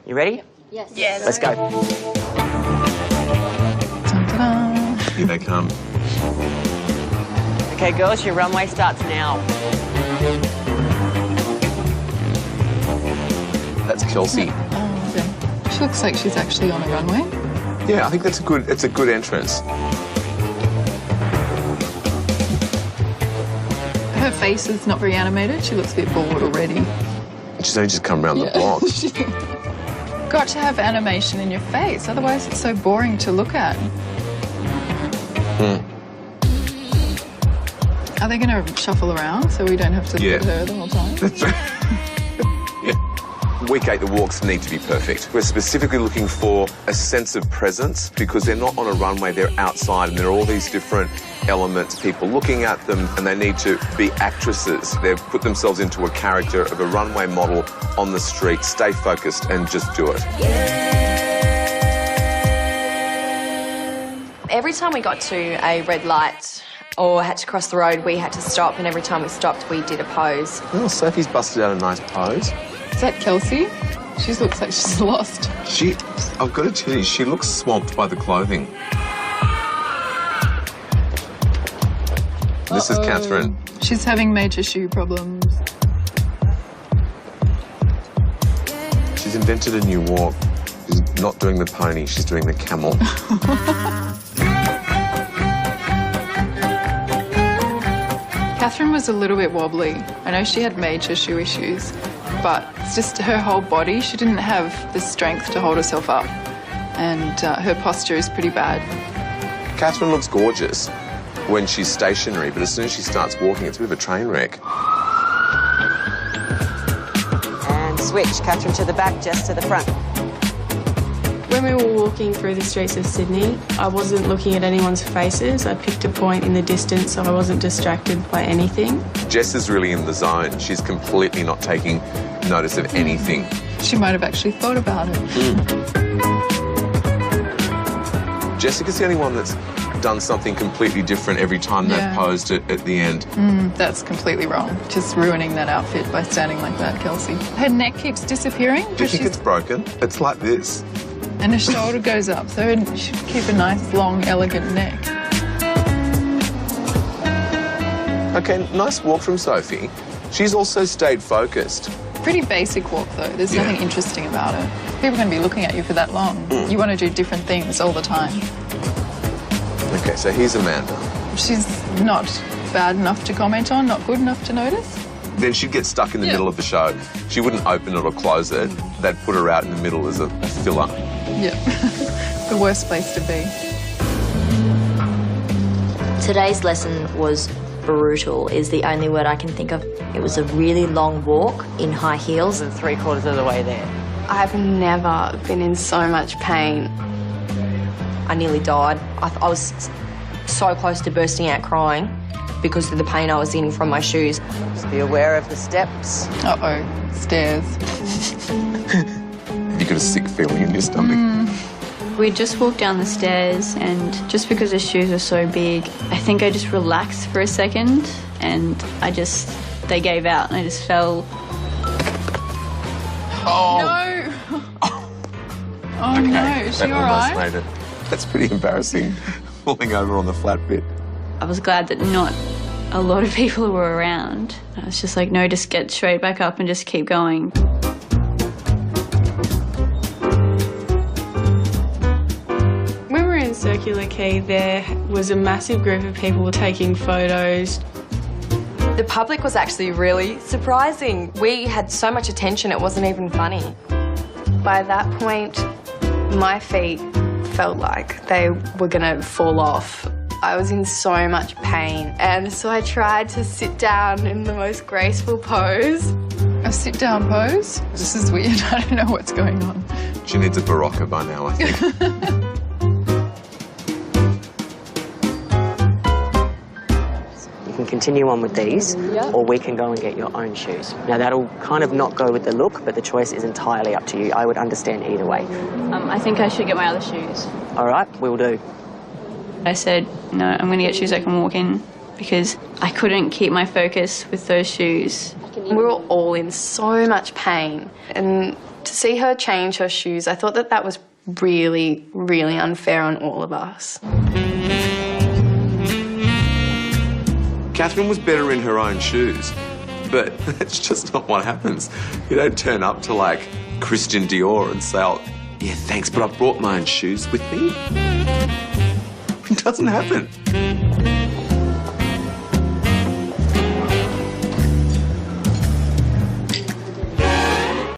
You ready? Yes. Yes. Let's go. Ta-da. Here they come. Okay, girls, your runway starts now. That's Kelsey. Oh, okay. She looks like she's actually on a runway. Yeah, I think it's a good entrance. Her face is not very animated. She looks a bit bored already. She's only just come around the block. Got to have animation in your face, otherwise it's so boring to look at. Are they going to shuffle around so we don't have to look at her the whole time? That's right. Week 8, the walks need to be perfect. We're specifically looking for a sense of presence because they're not on a runway, they're outside and there are all these different elements, people looking at them, and they need to be actresses. They've put themselves into a character of a runway model on the street. Stay focused and just do it. Every time we got to a red light or had to cross the road, we had to stop, and every time we stopped, we did a pose. Well, Sophie's busted out a nice pose. Is that Kelsey? She looks like she's lost. I've got to tell you, she looks swamped by the clothing. This is Catherine. She's having major shoe problems. She's invented a new walk. She's not doing the pony, she's doing the camel. Catherine was a little bit wobbly. I know she had major shoe issues, but it's just her whole body. She didn't have the strength to hold herself up, and her posture is pretty bad. Catherine looks gorgeous when she's stationary, but as soon as she starts walking, it's a bit of a train wreck. And switch. Catherine to the back, Jess to the front. When we were walking through the streets of Sydney, I wasn't looking at anyone's faces. I picked a point in the distance so I wasn't distracted by anything. Jess is really in the zone. She's completely not taking notice of anything. She might have actually thought about it. Jessica's the only one that's done something completely different every time they've posed it at the end. That's completely wrong. Just ruining that outfit by standing like that, Kelsey. Her neck keeps disappearing. Do you think it's broken? It's like this. And her shoulder goes up, so she should keep a nice, long, elegant neck. Okay, nice walk from Sophie. She's also stayed focused. Pretty basic walk, though. There's nothing interesting about it. People are going to be looking at you for that long. You want to do different things all the time. Okay, so here's Amanda. She's not bad enough to comment on, not good enough to notice. Then she'd get stuck in the middle of the show. She wouldn't open it or close it. They'd put her out in the middle as a filler. Yeah, the worst place to be. Today's lesson was brutal, is the only word I can think of. It was a really long walk in high heels. And 3/4 of the way there. I've never been in so much pain. I nearly died. I was so close to bursting out crying because of the pain I was in from my shoes. Just be aware of the steps. Uh-oh, stairs. Have you got a sick feeling in your stomach? We just walked down the stairs, and just because the shoes were so big, I think I just relaxed for a second, and they gave out, and I just fell. Oh! No! Oh no, is she all right? Made it. That's pretty embarrassing, falling over on the flat bit. I was glad that not a lot of people were around. I was just like, no, just get straight back up and just keep going. When we were in Circular Quay, there was a massive group of people taking photos. The public was actually really surprising. We had so much attention, it wasn't even funny. By that point, my feet felt like they were gonna fall off. I was in so much pain, and so I tried to sit down in the most graceful pose. A sit-down pose? This is weird. I don't know what's going on. She needs a Barocca by now, I think. You can continue on with these, or we can go and get your own shoes. Now, that'll kind of not go with the look, but the choice is entirely up to you. I would understand either way. I think I should get my other shoes. All right, we'll do. I said, no, I'm going to get shoes I can walk in, because I couldn't keep my focus with those shoes. We were all in so much pain, and To see her change her shoes, I thought that that was really, really unfair on all of us. Catherine was better in her own shoes, but that's just not what happens. You don't turn up to, like, Christian Dior and say, oh, yeah, thanks, but I brought my own shoes with me. It doesn't happen.